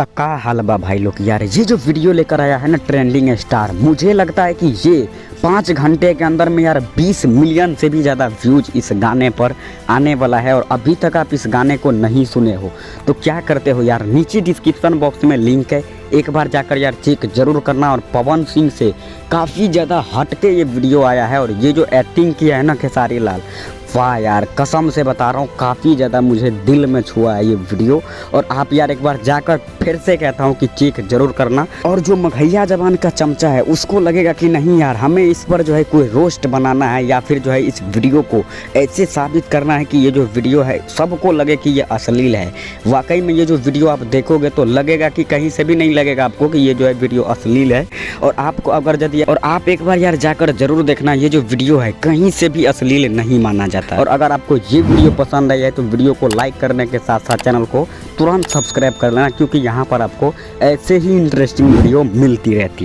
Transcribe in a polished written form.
तका हलवा भाई लोग यार, ये जो वीडियो लेकर आया है ना ट्रेंडिंग स्टार, मुझे लगता है कि ये 5 घंटे के अंदर में यार 20 मिलियन से भी ज़्यादा व्यूज इस गाने पर आने वाला है। और अभी तक आप इस गाने को नहीं सुने हो तो क्या करते हो यार, नीचे डिस्क्रिप्शन बॉक्स में लिंक है, एक बार जाकर यार चेक जरूर करना। और पवन सिंह से काफ़ी ज़्यादा हटके ये वीडियो आया है और ये जो एक्टिंग किया है ना खेसारी लाल, वाह यार कसम से बता रहा हूँ काफ़ी ज़्यादा मुझे दिल में छुआ है ये वीडियो। और आप यार एक बार जाकर फिर से कहता हूँ कि चेक जरूर करना। और जो मघैया जबान का चमचा है उसको लगेगा कि नहीं यार हमें इस पर जो है कोई रोस्ट बनाना है या फिर जो है इस वीडियो को ऐसे साबित करना है कि ये जो वीडियो है सबको लगे कि ये अश्लील है। वाकई में ये जो वीडियो आप देखोगे तो लगेगा कि कहीं से भी नहीं लगेगा आपको कि ये जो है वीडियो अश्लील है। और आपको अगर यदि और आप एक बार यार जाकर जरूर देखना, ये जो वीडियो है कहीं से भी अश्लील नहीं माना जाता। और अगर आपको ये वीडियो पसंद आई है तो वीडियो को लाइक करने के साथ साथ चैनल को तुरंत सब्सक्राइब कर लेना, क्योंकि यहाँ पर आपको ऐसे ही इंटरेस्टिंग वीडियो मिलती रहती है।